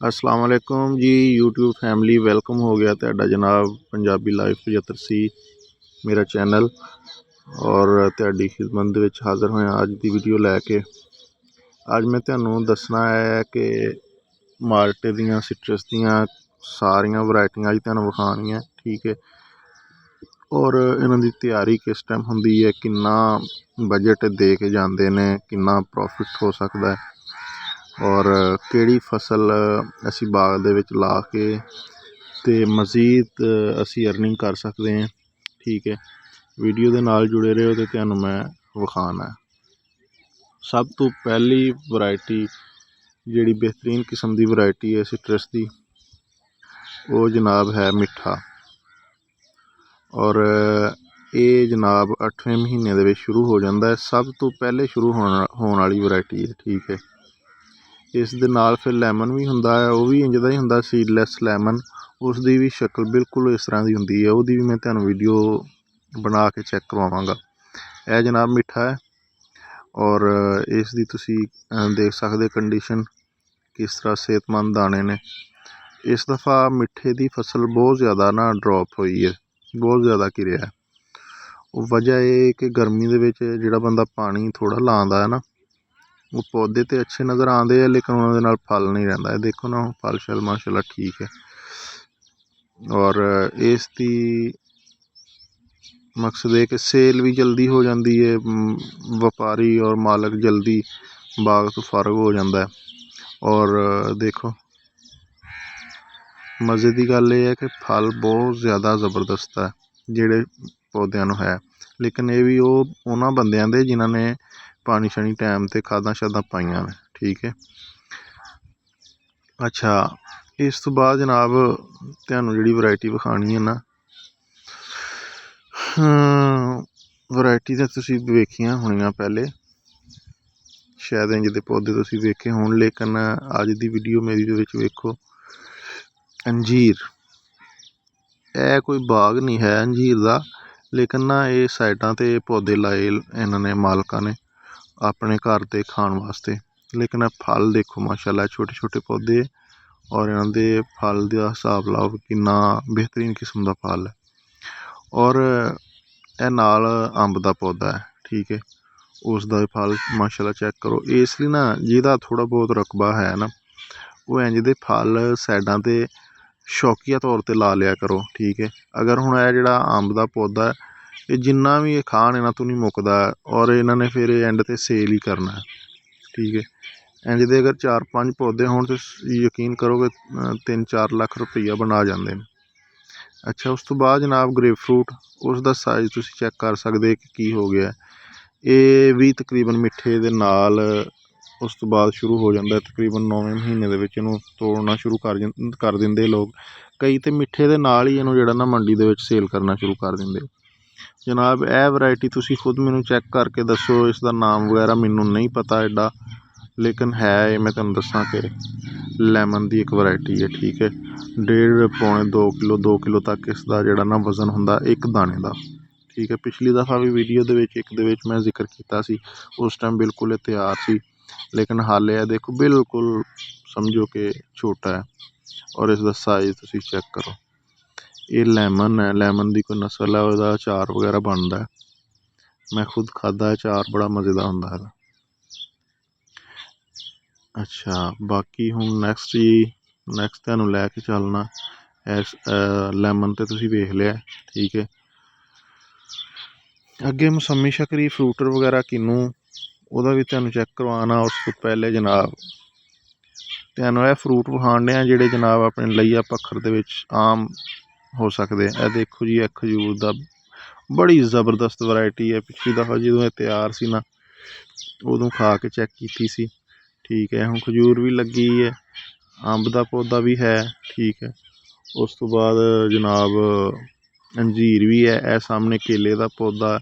अस्सलाम वालेकुम जी YouTube family welcome हो गया तुहाडा जनाब पंजाबी लाइफ 75 मेरा चैनल और तुहाडी खिदमत दे विच हाज़र होया अज दी वीडियो लैके। अज मैं तुहानूं दसना है कि माल्टे दियां सिट्रस दियां सारियां वैरायटियां अज तुहानूं विखाणियां, ठीक है। और इन्हां दी तैयारी किस टाइम हुंदी है, किन्ना बजट दे के जांदे ने, किन्ना प्रॉफिट हो सकदा है और किहड़ी फसल असी बाग दे विच ला के ते मज़ीद असी अर्निंग कर सकते हैं, ठीक है। वीडियो दे नाल जुड़े रहो तो तुहानूं मैं विखाना है। सब तो पहली वैरायटी जिहड़ी बेहतरीन किस्म की वैरायटी है सिट्रस की, वो जनाब है मिठा। और ये जनाब 8वें महीने दे विच शुरू हो जाता है, सब तो पहले शुरू होने वाली वैरायटी है, ठीक है। इस दे नाल फिर लैमन भी हुंदा है, वो भी इंज दा ही हुंदा सीडलैस लैमन, उसकी भी शक्ल बिल्कुल इस तरह की हुंदी है, उसकी भी मैं तुहानूं वीडियो बना के चैक करवावांगा। यह जनाब मिठा है और इसकी तुसी देख सकते कंडीशन किस तरह सेहतमंद दाने ने। इस दफ़ा मिठे की फसल बहुत ज़्यादा ना ड्रॉप हुई है, बहुत ज़्यादा घिरिया है। वजह यह कि गर्मी दे विच जिहड़ा बंदा पानी थोड़ा लांदा है ना, वो पौधे तो अच्छे नज़र आते हैं लेकिन उन्होंने नाल फल नहीं रहिंदा है। देखो ना फल शल माशाल्लाह ठीक है। और इसकी मकसद है कि सेल भी जल्दी हो जाती है, व्यापारी और मालक जल्दी बाग तो फारग हो जाता है। और देखो मज़े की गल यह है कि फल बहुत ज़्यादा ज़बरदस्त है जिहड़े पौधों नूं है, लेकिन ये भी उन्होंने बंदियां दे जिन्होंने पानी शानी टाइम ते खादा शादा पाइयां ने, ठीक है। अच्छा, इस तो बाद जनाब तुहानूं जिहड़ी वैरायटी विखानी है ना, वैरायटी तो तुसीं वेखियां होणियां पहले, शायद इंज दे पौधे तुसीं वेखे होण, लेकिन अज दी वीडियो मेरी दे विच वेखो अंजीर। यह कोई बाग नहीं है अंजीर का, लेकिन ना ये साइडां ते पौधे लाए इन्होंने मालकां ने अपने घर ते खाण वास्ते। लेकिन फल देखो माशाल्लाह छोटे छोटे पौधे और इन्हां दे फल का हिसाब लाओ किन्ना बेहतरीन किस्म का फल है। और यह नाल अंब का पौधा है, ठीक है, उसका भी फल माशाल्लाह चेक करो। इसलिए ना जिहदा थोड़ा बहुत रकबा है ना, वो इंज दे फल साइडां ते शौकिया तौर पर ला लिया करो, ठीक है। अगर हुण यह जिहड़ा अंब का पौधा है, ये जिन्ना भी ये खाण इन्हां तो नहीं मुकदा और इन्होंने फिर एंड ते सेल ही करना है, ठीक है। इंज दे अगर 4-5 पौधे होण तो यकीन करो कि 3-4 लाख रुपया बना जाते हैं। अच्छा, उस तो बाद जनाब ग्रेप फ्रूट, उसका साइज़ तुसीं चैक कर सकते कि की हो गया। ये भी तकरीबन मिठे दे नाल उस तो बाद शुरू हो जाता है, तकरीबन 9वें महीने दे विच इहनूं तोड़ना शुरू कर दिंदे लोग। कई तो मिठे दे नाल ही इहनूं जिहड़ा ना मंडी दे विच सेल करना शुरू कर दिंदे। जनाब यह वैरायटी तुसीं खुद मैनूं चैक करके दसो, इसका नाम वगैरह मैनूं नहीं पता एडा, लेकिन है ये मैं तुहानूं दसां कि लैमन की एक वैरायटी है, ठीक है। 1.5-2 किलो 2 किलो तक इसका जिहड़ा ना वजन हुंदा एक दाने का, ठीक है। पिछली दफ़ा भी वीडियो एक मैं जिक्र किया सी, उस टाइम बिल्कुल तैयार सी, लेकिन हाले यह देखो बिल्कुल समझो कि छोटा है। और इसका साइज़ तुसीं चेक करो। ये लैमन है, लैमन की कोई नस्ल है, वह अचार वगैरह बनता है। मैं खुद खादा है अचार, बड़ा मज़ेदार हुंदा है। अच्छा, बाकी हुण नैक्सट तुहानूं लैके चलना लैमन तो तुसीं वेख लिया, ठीक है। अगे मौसमी शकरी फ्रूटर वगैरह किन्नू ਉਹਦਾ भी तुहानूं चेक करवाना। उस तो पहले जनाब तुहानूं यह फ्रूट विखाण जिहड़े जनाब अपने लइया पक्खर दे विच आम हो सकते। यह देखो जी, यह खजूर का बड़ी ज़बरदस्त वैरायटी है। पिछली दफ़ा जो तैयार सी ना, उदों खा के चेक की सी, ठीक है। हुण खजूर भी लगी है, अंब का पौधा भी है, ठीक है। उस तो बाद जनाब अंजीर भी है, यह सामने केले का पौधा,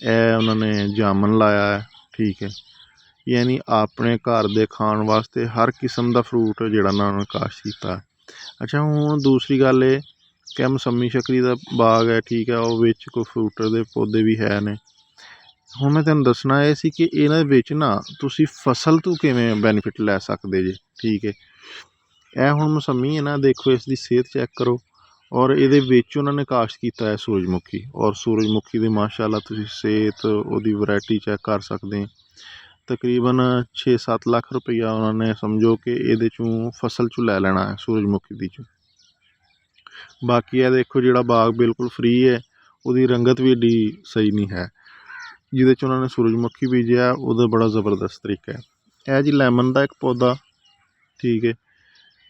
यह उन्होंने जामन लाया है, ठीक है। यानी अपने घर दे खाण वास्ते हर किस्म का फ्रूट जिहड़ा ना उन्होंने काश्त किया। अच्छा, हुण दूसरी गल ये कि मौसमी शकरी का बाग है, ठीक है, वो विच कोई फ्रूटर के पौधे भी है ने। हुण मैं तुहानूं दसना ये सी कि इन्हां विच ना तुसीं फसल तो किवें बैनीफिट लै सकदे जे, ठीक है। ਇਹ ਹੁਣ ਮੌਸਮੀ ਹੈ ਨਾ, ਦੇਖੋ ਇਸ ਦੀ ਸਿਹਤ ਚੈੱਕ ਕਰੋ। ਔਰ ਇਹਦੇ ਵਿੱਚ ਉਹਨਾਂ ਨੇ ਕਾਸ਼ਤ ਕੀਤਾ ਹੈ ਸੂਰਜਮੁਖੀ, ਔਰ ਸੂਰਜਮੁਖੀ ਦੀ ਮਾਸ਼ਾਅੱਲਾ ਤੁਸੀਂ ਸਿਹਤ, ਉਹਦੀ ਵੈਰਾਈਟੀ ਚੈੱਕ ਕਰ ਸਕਦੇ। ਤਕਰੀਬਨ 6-7 ਲੱਖ ਰੁਪਈਆ ਉਹਨਾਂ ਨੇ ਸਮਝੋ ਕਿ ਇਹਦੇ 'ਚੋਂ ਫਸਲ 'ਚੋਂ ਲੈ ਲੈਣਾ ਹੈ ਸੂਰਜਮੁਖੀ ਦੀ 'ਚੋਂ। ਬਾਕੀ ਇਹ ਦੇਖੋ ਜਿਹੜਾ ਬਾਗ ਬਿਲਕੁਲ ਫ੍ਰੀ ਹੈ, ਉਹਦੀ ਰੰਗਤ ਵੀ ਏਡੀ ਸਹੀ ਨਹੀਂ ਹੈ। ਜਿਹਦੇ 'ਚ ਉਹਨਾਂ ਨੇ ਸੂਰਜਮੁਖੀ ਬੀਜਿਆ ਉਹਦਾ ਬੜਾ ਜ਼ਬਰਦਸਤ ਤਰੀਕਾ ਹੈ। ਇਹ ਜੀ ਲੈਮਨ ਦਾ ਇੱਕ ਪੌਦਾ, ਠੀਕ ਹੈ।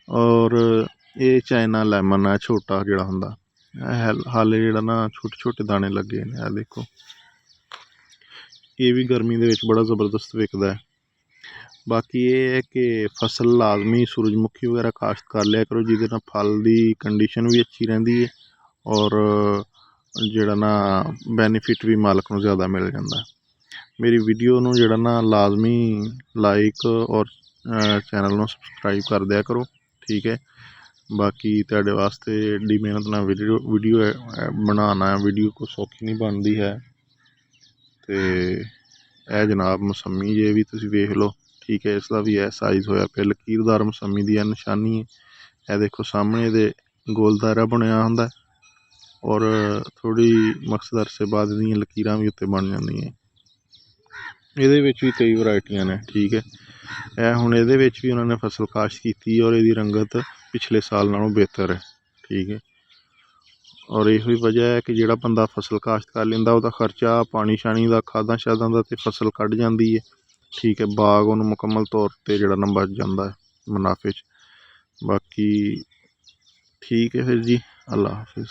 ਔਰ ਇਹ ਚਾਈਨਾ ਲੈਮਨ ਹੈ, ਛੋਟਾ ਜਿਹੜਾ ਹੁੰਦਾ, ਹਾਲੇ ਜਿਹੜਾ ਨਾ ਛੋਟੇ ਛੋਟੇ ਦਾਣੇ ਲੱਗੇ ਨੇ। ਇਹ ਦੇਖੋ, ਇਹ ਵੀ ਗਰਮੀ ਦੇ ਵਿੱਚ ਬੜਾ ਜ਼ਬਰਦਸਤ ਵਿਕਦਾ ਹੈ। ਬਾਕੀ ਇਹ ਹੈ ਕਿ ਫਸਲ ਲਾਜ਼ਮੀ ਸੂਰਜਮੁਖੀ ਵਗੈਰਾ ਕਾਸ਼ਤ ਕਰ ਲਿਆ ਕਰੋ, ਜਿਹਦੇ ਨਾਲ ਫਲ ਦੀ ਕੰਡੀਸ਼ਨ ਵੀ ਅੱਛੀ ਰਹਿੰਦੀ ਹੈ ਔਰ ਜਿਹੜਾ ਨਾ ਬੈਨੀਫਿਟ ਵੀ ਮਾਲਕ ਨੂੰ ਜ਼ਿਆਦਾ ਮਿਲ ਜਾਂਦਾ। ਮੇਰੀ ਵੀਡੀਓ ਨੂੰ ਜਿਹੜਾ ਨਾ ਲਾਜ਼ਮੀ ਲਾਈਕ ਔਰ ਚੈਨਲ ਨੂੰ ਸਬਸਕ੍ਰਾਈਬ ਕਰ ਦਿਆ ਕਰੋ, ਠੀਕ ਹੈ। ਬਾਕੀ ਤੁਹਾਡੇ ਵਾਸਤੇ ਏਡੀ ਮਿਹਨਤ ਨਾਲ ਵੀਡੀਓ ਬਣਾਉਣਾ, ਵੀਡੀਓ ਕੋਈ ਸੌਖੀ ਨਹੀਂ ਬਣਦੀ ਹੈ। ਅਤੇ ਇਹ ਜਨਾਬ ਮੌਸਮੀ ਜੇ ਵੀ ਤੁਸੀਂ ਵੇਖ ਲਓ, ਠੀਕ ਹੈ। ਇਸ ਦਾ ਵੀ ਇਹ ਸਾਈਜ਼ ਹੋਇਆ ਪਿਆ, ਲਕੀਰਦਾਰ ਮੌਸਮੀ ਦੀ ਇਹ ਨਿਸ਼ਾਨੀ ਹੈ। ਇਹ ਦੇਖੋ ਸਾਹਮਣੇ ਇਹਦੇ ਗੋਲ ਦਾਇਰਾ ਬਣਿਆ ਹੁੰਦਾ ਔਰ ਥੋੜ੍ਹੀ ਮਕਸਦ ਅਰਸੇ ਬਾਅਦ ਇਹਦੀਆਂ ਲਕੀਰਾਂ ਵੀ ਉੱਤੇ ਬਣ ਜਾਂਦੀਆਂ। ਇਹਦੇ ਵਿੱਚ ਵੀ ਕਈ ਵਰਾਇਟੀਆਂ ਨੇ, ਠੀਕ ਹੈ। ਇਹ ਹੁਣ ਇਹਦੇ ਵਿੱਚ ਵੀ ਉਹਨਾਂ ਨੇ ਫਸਲ ਕਾਸ਼ਤ ਕੀਤੀ ਔਰ ਇਹਦੀ ਰੰਗਤ ਪਿਛਲੇ ਸਾਲ ਨਾਲੋਂ ਬਿਹਤਰ ਹੈ, ਠੀਕ ਹੈ। ਔਰ ਇਹੋ ਹੀ ਵਜ੍ਹਾ ਹੈ ਕਿ ਜਿਹੜਾ ਬੰਦਾ ਫਸਲ ਕਾਸ਼ਤ ਕਰ ਲੈਂਦਾ, ਉਹਦਾ ਖਰਚਾ ਪਾਣੀ ਸ਼ਾਣੀ ਦਾ, ਖਾਦਾਂ ਸ਼ਾਦਾਂ ਦਾ, ਅਤੇ ਫਸਲ ਕੱਢ ਜਾਂਦੀ ਹੈ, ਠੀਕ ਹੈ। ਬਾਗ ਉਹਨੂੰ ਮੁਕੰਮਲ ਤੌਰ 'ਤੇ ਜਿਹੜਾ ਨਾ ਬਚ ਜਾਂਦਾ ਹੈ ਮੁਨਾਫੇ 'ਚ। ਬਾਕੀ ਠੀਕ ਹੈ ਫਿਰ ਜੀ, ਅੱਲਾ ਹਾਫਿਜ਼।